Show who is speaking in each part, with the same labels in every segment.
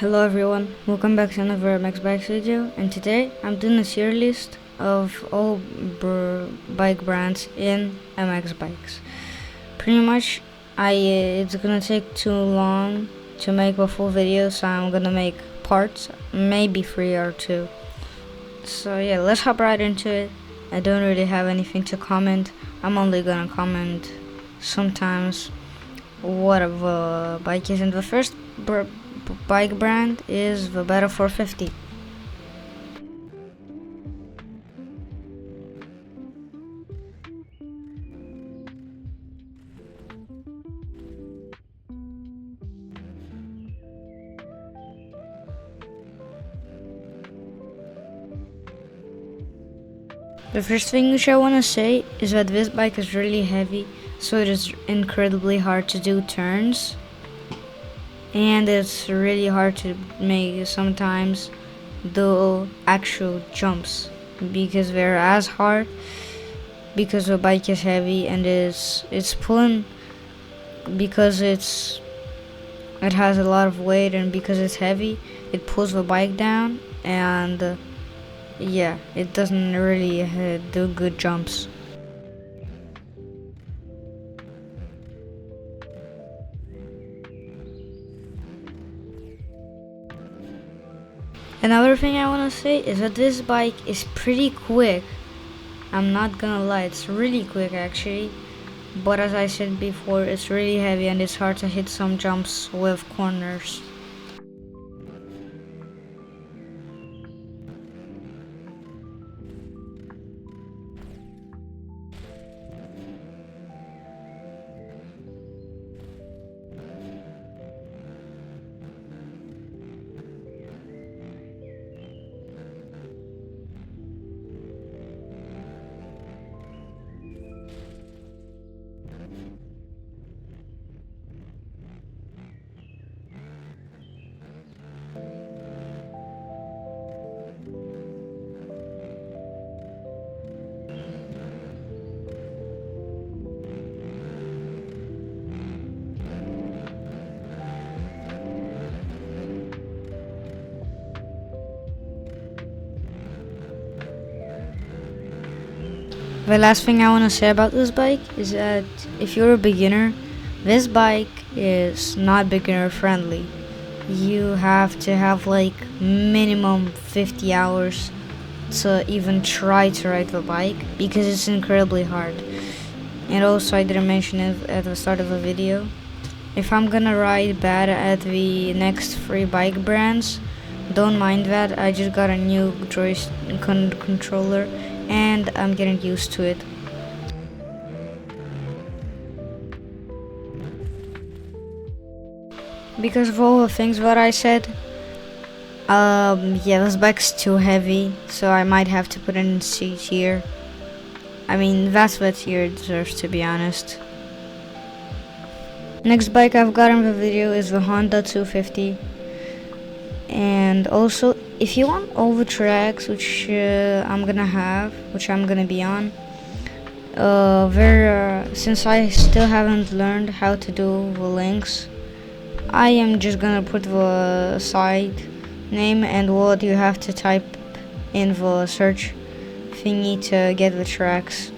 Speaker 1: Hello everyone, welcome back to another Mxbikes video, and today I'm doing a tier list of all bike brands in Mxbikes. Pretty much, it's gonna take too long to make a full video, so I'm gonna make parts, maybe 3 or 2. So yeah, let's hop right into it. I don't really have anything to comment. I'm only gonna comment sometimes what a bike is, and the first bike brand is the Beta 450. The first thing which I want to say is that this bike is really heavy, so it is incredibly hard to do turns, and it's really hard to make sometimes the actual jumps because they're as hard, because the bike is heavy and it's pulling because it has a lot of weight, and because it's heavy it pulls the bike down, and yeah, it doesn't really do good jumps. Another thing I want to say is that this bike is pretty quick. I'm not gonna lie, it's really quick actually, but as I said before, it's really heavy and it's hard to hit some jumps with corners. The last thing I want to say about this bike is that if you're a beginner, this bike is not beginner friendly. You have to have like minimum 50 hours to even try to ride the bike because it's incredibly hard. And also, I didn't mention it at the start of the video, if I'm gonna ride bad at the next 3 bike brands, don't mind that. I just got a new joystick controller and I'm getting used to it. Because of all the things that I said, yeah, this bike's too heavy, so I might have to put it in C tier. I mean, that's what tier it deserves, to be honest. Next bike I've got in the video is the Honda 250. And also, if you want all the tracks which I'm gonna be on, since I still haven't learned how to do the links, I am just gonna put the site name and what you have to type in the search thingy to get the tracks.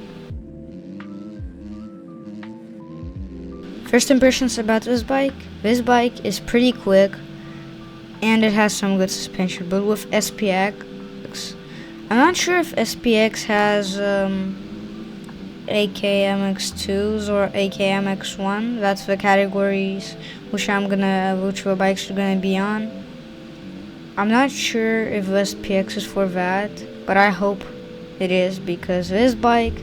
Speaker 1: First impressions about this bike. This bike is pretty quick and it has some good suspension, but with SPX, I'm not sure if SPX has AKMX2s or AKMX1. That's the categories which the bikes are gonna be on. I'm not sure if SPX is for that, but I hope it is, because this bike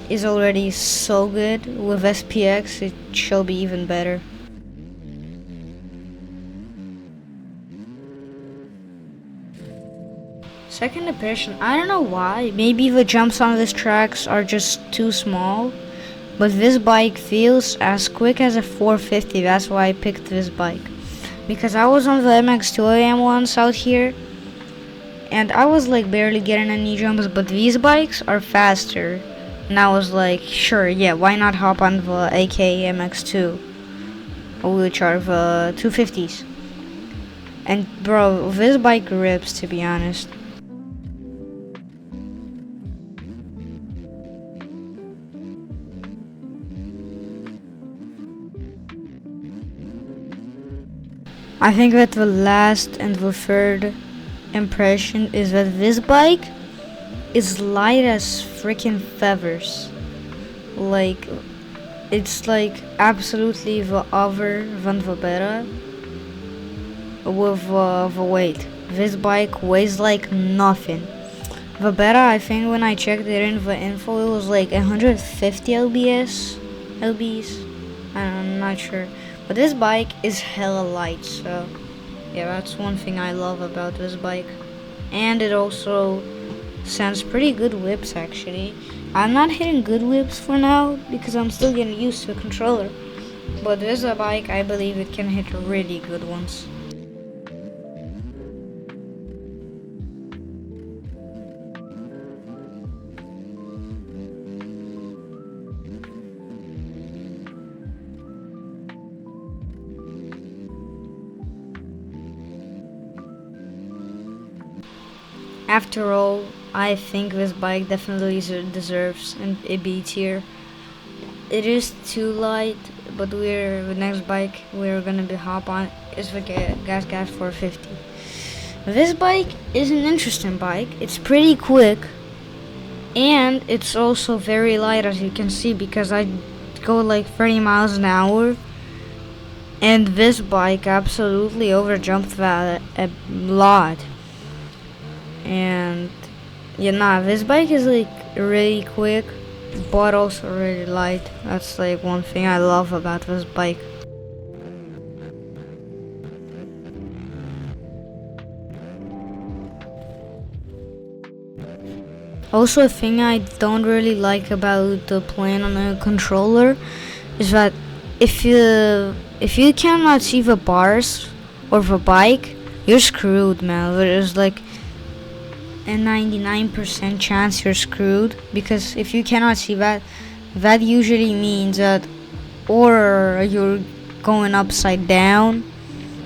Speaker 1: is already so good. With SPX it shall be even better. Second impression, I don't know why, maybe the jumps on these tracks are just too small, but this bike feels as quick as a 450, that's why I picked this bike. Because I was on the MX2AM once out here, and I was like barely getting any jumps, but these bikes are faster. And I was like, sure, yeah, why not hop on the AKMX2, which are the 250s. And bro, this bike rips, to be honest. I think that the last and the third impression is that this bike is light as freaking feathers. Like, it's like absolutely the other than the Beta with the weight. This bike weighs like nothing. The Beta, I think when I checked it in the info, it was like 150 lbs. I'm not sure. But this bike is hella light, so yeah, that's one thing I love about this bike. And it also sends pretty good whips, actually. I'm not hitting good whips for now because I'm still getting used to the controller. But this is a bike, I believe it can hit really good ones. After all, I think this bike definitely deserves a B tier. It is too light, but the next bike we're gonna be hop on is the Gas 450. This bike is an interesting bike. It's pretty quick, and it's also very light, as you can see, because I go like 30 miles an hour. And this bike absolutely overjumped that a lot. And yeah, nah, this bike is like really quick, but also really light. That's like one thing I love about this bike. Also, a thing I don't really like about the playing on a controller is that if you cannot see the bars or the bike, you're screwed, man. There's like a 99% chance you're screwed, because if you cannot see that, that usually means that or you're going upside down,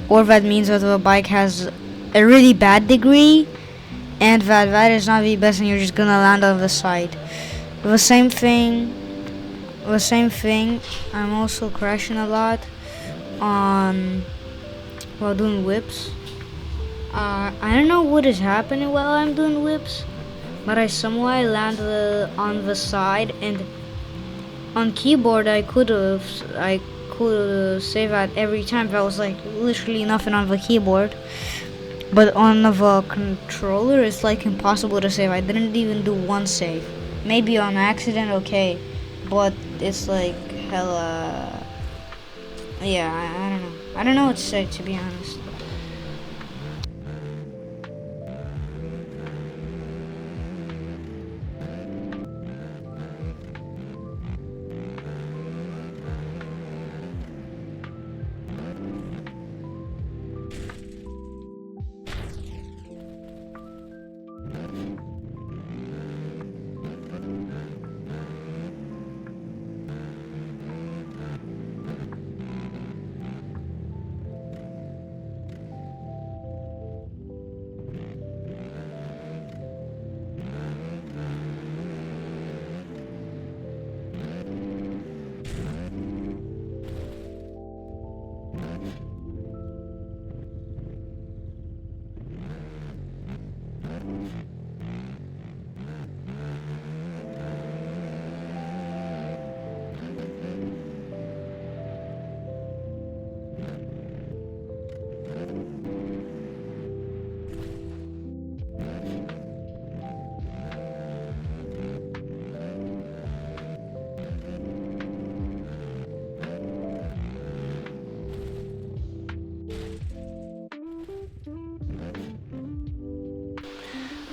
Speaker 1: or that means that the bike has a really bad degree, and that is not the best, and you're just gonna land on the side. The same thing. I'm also crashing a lot while doing whips. I don't know what is happening while I'm doing whips, but I somehow land on the side, and on keyboard I could save that every time. That was like literally nothing on the keyboard, but on the controller it's like impossible to save. I didn't even do one save. Maybe on accident, okay, but it's like hella. Yeah, I don't know. I don't know what to say, to be honest.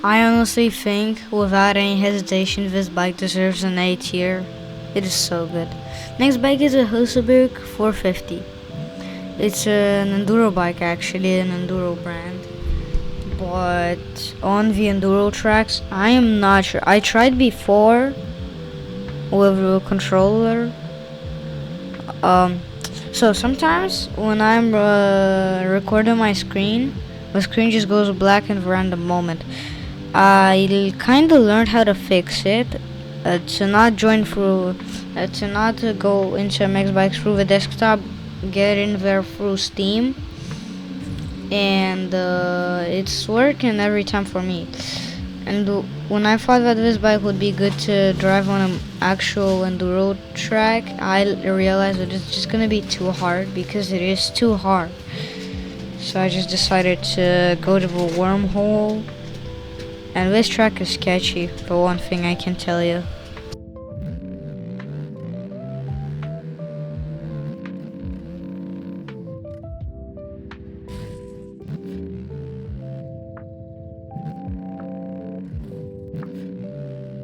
Speaker 1: I honestly think, without any hesitation, this bike deserves an A tier. It is so good. Next bike is a Rsk 450. It's an enduro bike, actually, an enduro brand. But on the enduro tracks, I am not sure. I tried before with a controller. So sometimes when I'm recording my screen just goes black in a random moment. I kind of learned how to fix it, to not to not go into Mxbikes through the desktop, get in there through Steam, and it's working every time for me. And when I thought that this bike would be good to drive on an actual enduro track, I realized that it's just gonna be too hard, because it is too hard. So I just decided to go to the wormhole. And this track is sketchy, for one thing I can tell you.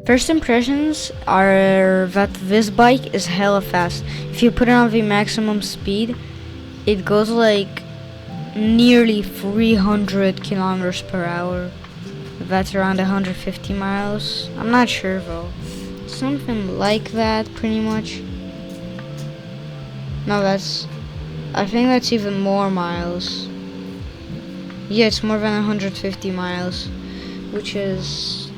Speaker 1: First impressions are that this bike is hella fast. If you put it on the maximum speed, it goes like nearly 300 kilometers per hour. That's around 150 miles. I'm not sure though. Something like that, pretty much. No, I think that's even more miles. Yeah, it's more than 150 miles, which is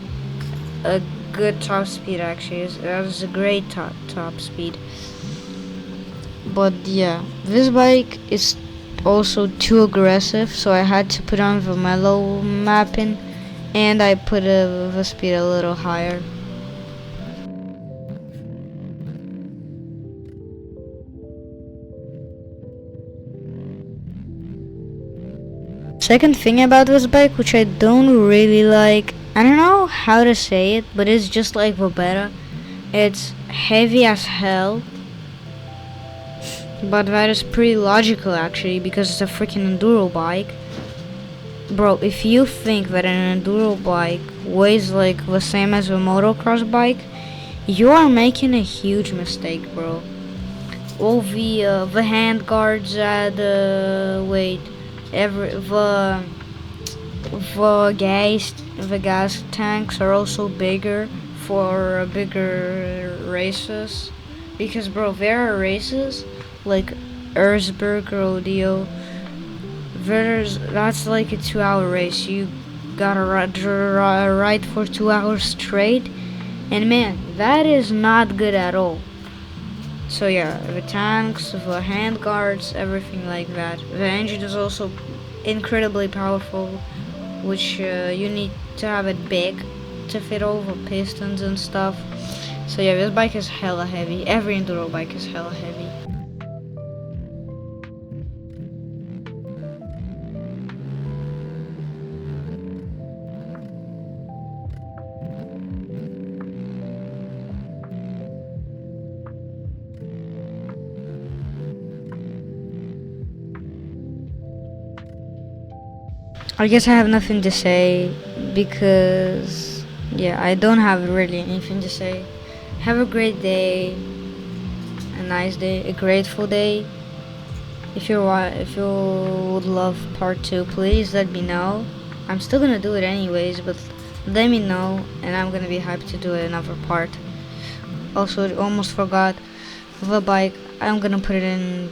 Speaker 1: a good top speed actually. That is a great top speed. But yeah, this bike is also too aggressive, so I had to put on the mellow mapping, and I put the speed a little higher. Second thing about this bike, which I don't really like, I don't know how to say it, but it's just like Vobera. It's heavy as hell, but that is pretty logical actually, because it's a freaking enduro bike. Bro, if you think that an enduro bike weighs like the same as a motocross bike, you are making a huge mistake, bro. All the hand guards add weight. The gas tanks are also bigger for bigger races, because bro, there are races like Erzberg Rodeo. That's like a 2-hour race. You gotta ride for 2 hours straight, and man, that is not good at all. So yeah, the tanks, the hand guards, everything like that. The engine is also incredibly powerful, which you need to have it big to fit all the pistons and stuff. So yeah, this bike is hella heavy. Every enduro bike is hella heavy. I guess I have nothing to say, because yeah, I don't have really anything to say. Have a great day, a nice day, a grateful day. If you would love part 2, please let me know. I'm still gonna do it anyways, but let me know, and I'm gonna be happy to do another part. Also, almost forgot the bike. I'm gonna put it in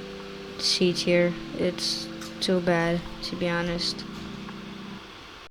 Speaker 1: C tier. It's too bad, to be honest.